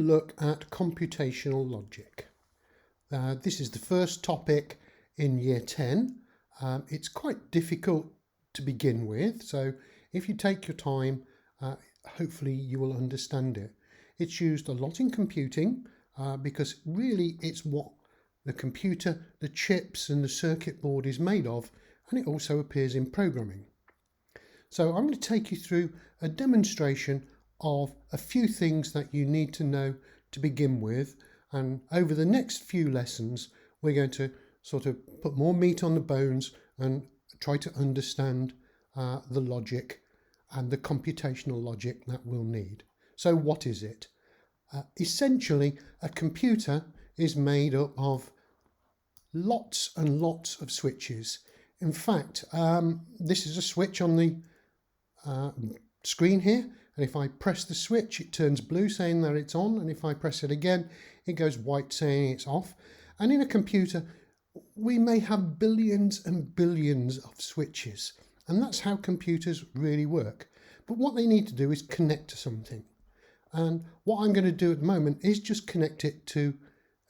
look at computational logic. This is the first topic in Year 10. It's quite difficult to begin with, so if you take your time, hopefully you will understand it. It's used a lot in computing because really it's what the computer, the chips and the circuit board is made of, and it also appears in programming. So I'm going to take you through a demonstration of a few things that you need to know to begin with, and over the next few lessons we're going to sort of put more meat on the bones and try to understand the logic and the computational logic that we'll need. So what is it? Essentially, a computer is made up of lots and lots of switches. In fact, this is a switch on the screen here, and if I press the switch it turns blue saying that it's on, and if I press it again it goes white saying it's off. And in a computer we may have billions and billions of switches, and that's how computers really work. But what they need to do is connect to something, and what I'm going to do at the moment is just connect it to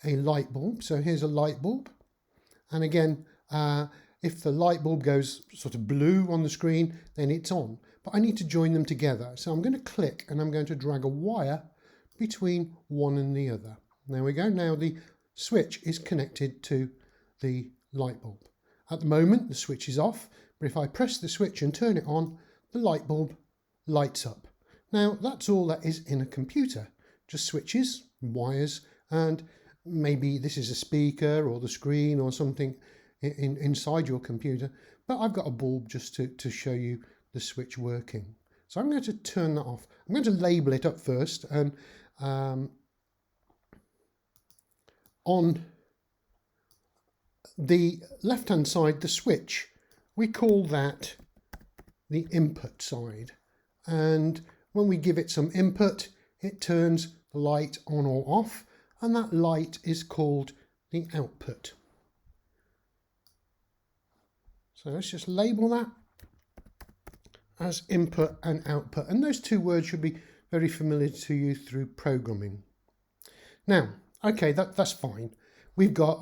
a light bulb. So here's a light bulb, and again if the light bulb goes sort of blue on the screen then it's on, but I need to join them together. So I'm going to click and I'm going to drag a wire between one and the other. There we go. Now the switch is connected to the light bulb. At the moment the switch is off, but if I press the switch and turn it on, the light bulb lights up. Now that's all that is in a computer, just switches, wires, and maybe this is a speaker or the screen or something inside your computer, but I've got a bulb just to show you the switch working. So I'm going to turn that off. I'm going to label it up first, and on the left hand side, the switch, we call that the input side, and when we give it some input it turns the light on or off, and that light is called the output. So let's just label that as input and output, and those two words should be very familiar to you through programming. Now, okay, that's fine. We've got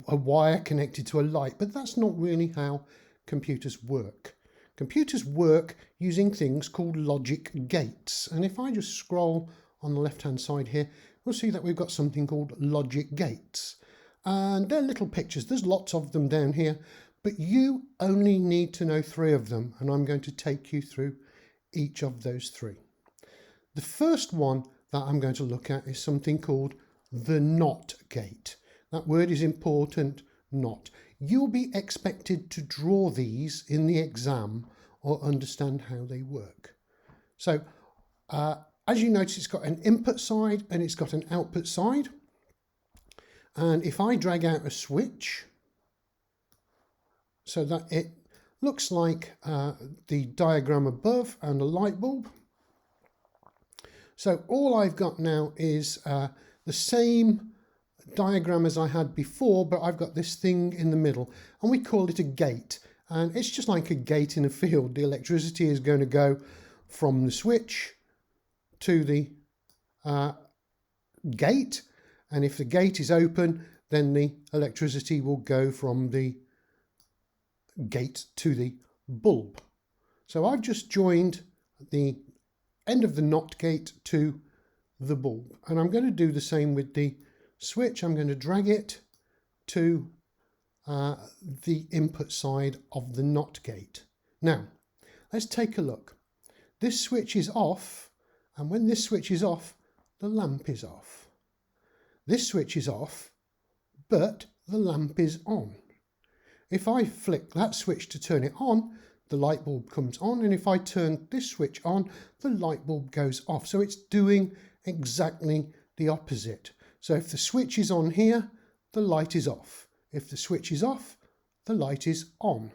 a wire connected to a light, but that's not really how computers work. Computers work using things called logic gates, and if I just scroll on the left hand side here, we'll see that we've got something called logic gates, and they're little pictures. There's lots of them down here, but you only need to know 3 of them, and I'm going to take you through each of those 3. The first one that I'm going to look at is something called the NOT gate. That word is important, not. You'll be expected to draw these in the exam or understand how they work. So as you notice, it's got an input side and it's got an output side, and if I drag out a switch so that it looks like the diagram above and a light bulb. So all I've got now is the same diagram as I had before, but I've got this thing in the middle, and we call it a gate. And it's just like a gate in a field. The electricity is going to go from the switch to the gate, and if the gate is open then the electricity will go from the gate to the bulb. So I've just joined the end of the NOT gate to the bulb, and I'm going to do the same with the switch. I'm going to drag it to the input side of the NOT gate. Now let's take a look. This switch is off, and when this switch is off the lamp is off. This switch is off but the lamp is on. If I flick that switch to turn it on, the light bulb comes on, and if I turn this switch on, the light bulb goes off. So it's doing exactly the opposite. So if the switch is on here, the light is off. If the switch is off, the light is on.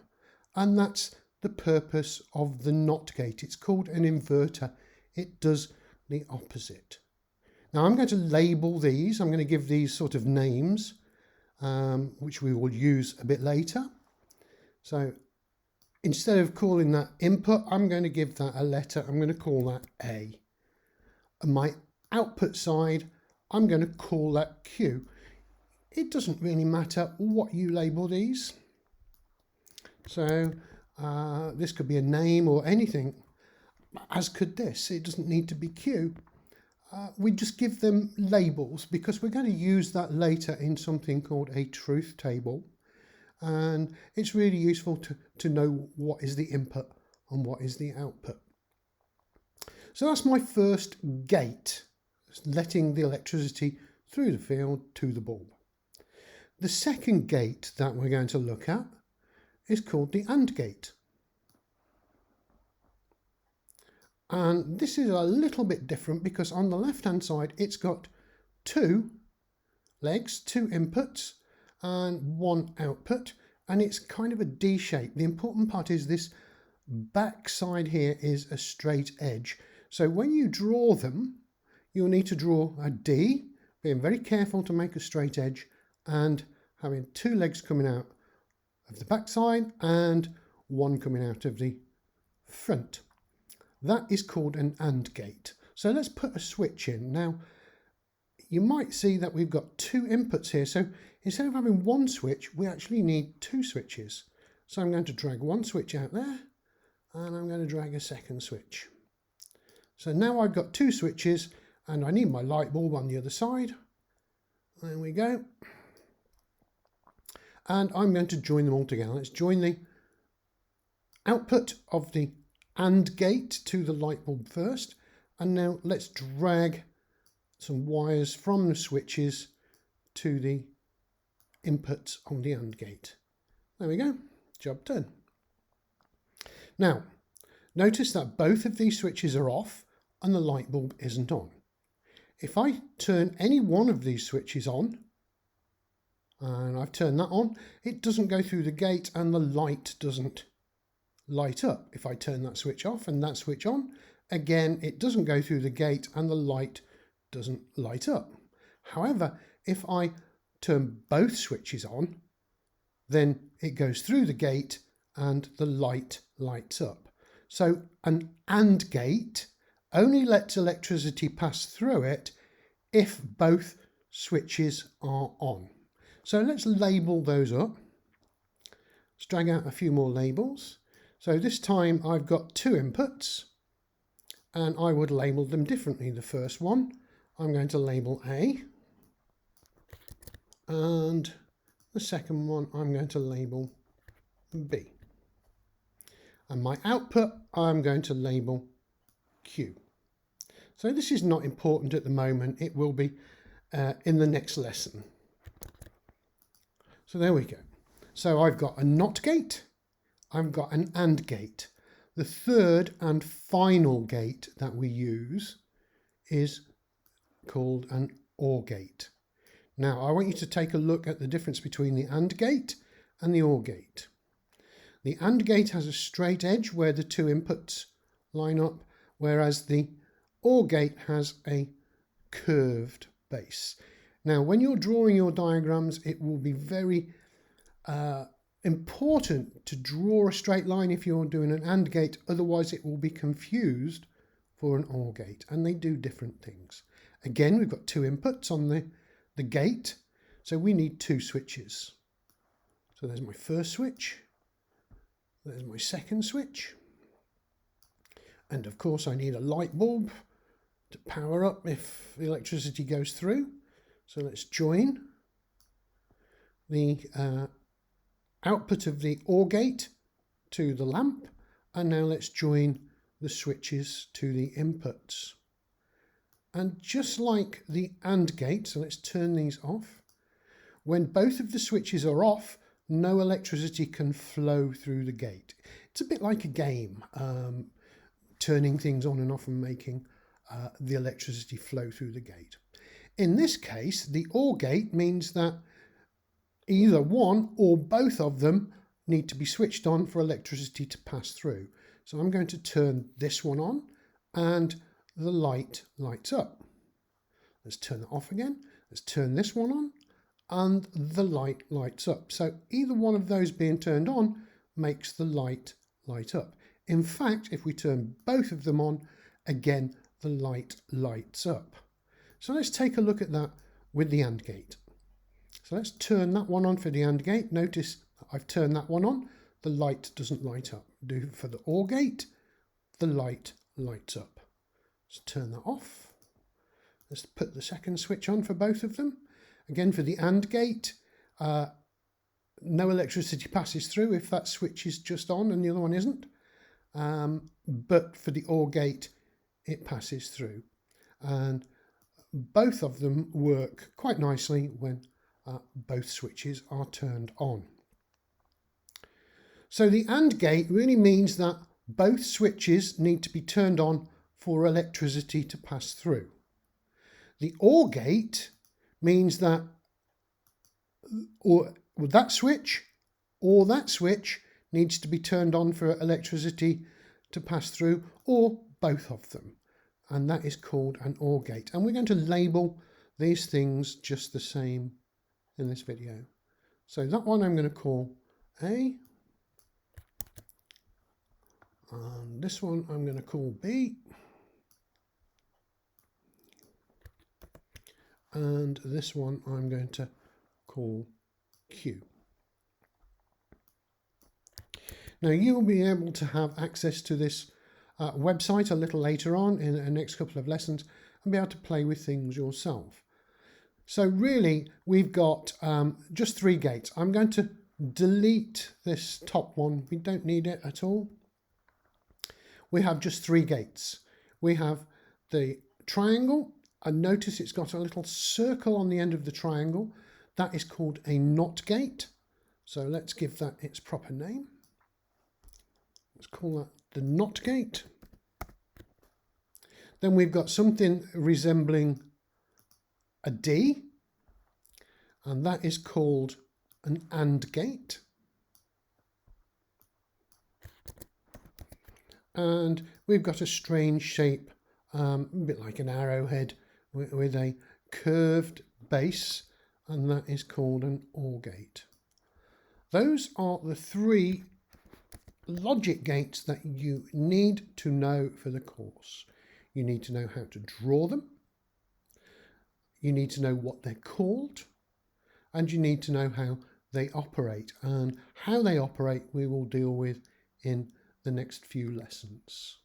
And that's the purpose of the NOT gate. It's called an inverter. It does the opposite. Now I'm going to label these. I'm going to give these sort of names, which we will use a bit later. So instead of calling that input, I'm going to give that a letter. I'm going to call that A. And my output side, I'm going to call that Q. It doesn't really matter what you label these. So this could be a name or anything, as could this. It doesn't need to be Q. We just give them labels because we're going to use that later in something called a truth table. And it's really useful to know what is the input and what is the output. So that's my first gate, letting the electricity through the field to the bulb. The second gate that we're going to look at is called the AND gate. And this is a little bit different because on the left hand side it's got two legs, two inputs and one output, and it's kind of a D shape. The important part is this back side here is a straight edge. So when you draw them, you'll need to draw a D, being very careful to make a straight edge and having two legs coming out of the back side and one coming out of the front. That is called an AND gate. So let's put a switch in. Now, you might see that we've got two inputs here. So instead of having one switch, we actually need two switches. So I'm going to drag one switch out there and I'm going to drag a second switch. So now I've got two switches and I need my light bulb on the other side. There we go. And I'm going to join them all together. Let's join the output of the AND gate to the light bulb first. And now let's drag some wires from the switches to the inputs on the AND gate. There we go, job done. Now, notice that both of these switches are off and the light bulb isn't on. If I turn any one of these switches on, and I've turned that on, it doesn't go through the gate and the light doesn't light up. If I turn that switch off and that switch on, again, it doesn't go through the gate and the light doesn't light up. However, if I turn both switches on, then it goes through the gate and the light lights up. So an AND gate only lets electricity pass through it if both switches are on. So let's label those up. Let's drag out a few more labels. So this time I've got two inputs and I would label them differently. The first one I'm going to label A, and the second one I'm going to label B. And my output I'm going to label Q. So this is not important at the moment. It will be in the next lesson. So there we go. So I've got a NOT gate, I've got an AND gate. The third and final gate that we use is called an OR gate. Now I want you to take a look at the difference between the AND gate and the OR gate. The AND gate has a straight edge where the two inputs line up, whereas the OR gate has a curved base. Now when you're drawing your diagrams, it will be very important to draw a straight line if you're doing an AND gate, otherwise it will be confused for an OR gate, and they do different things. Again, we've got two inputs on the gate, so we need two switches. So there's my first switch, there's my second switch, and of course I need a light bulb to power up if the electricity goes through. So let's join the output of the OR gate to the lamp, and now let's join the switches to the inputs. And just like the AND gate, so let's turn these off, when both of the switches are off, no electricity can flow through the gate. It's a bit like a game, turning things on and off and making the electricity flow through the gate. In this case, the OR gate means that either one or both of them need to be switched on for electricity to pass through. So I'm going to turn this one on and the light lights up. Let's turn it off again. Let's turn this one on and the light lights up. So either one of those being turned on makes the light light up. In fact, if we turn both of them on, again, the light lights up. So let's take a look at that with the AND gate. So let's turn that one on for the AND gate. Notice I've turned that one on. The light doesn't light up. Do for the OR gate, the light lights up. Let's turn that off. Let's put the second switch on for both of them. Again, for the AND gate, no electricity passes through if that switch is just on and the other one isn't. But for the OR gate, it passes through. And both of them work quite nicely when both switches are turned on. So the AND gate really means that both switches need to be turned on for electricity to pass through. The OR gate means that that switch or that switch needs to be turned on for electricity to pass through, or both of them. And that is called an OR gate. And we're going to label these things just the same in this video. So that one I'm going to call A. And this one I'm going to call B. And this one I'm going to call Q. Now you will be able to have access to this website a little later on in the next couple of lessons and be able to play with things yourself. So really we've got just 3 gates. I'm going to delete this top one. We don't need it at all. We have just 3 gates. We have the triangle, and notice it's got a little circle on the end of the triangle. That is called a NOT gate. So let's give that its proper name. Let's call that the NOT gate. Then we've got something resembling a D, and that is called an AND gate. And we've got a strange shape, a bit like an arrowhead with a curved base, and that is called an OR gate. Those are the 3 logic gates that you need to know for the course. You need to know how to draw them. You need to know what they're called. And you need to know how they operate. And how they operate we will deal with in the next few lessons.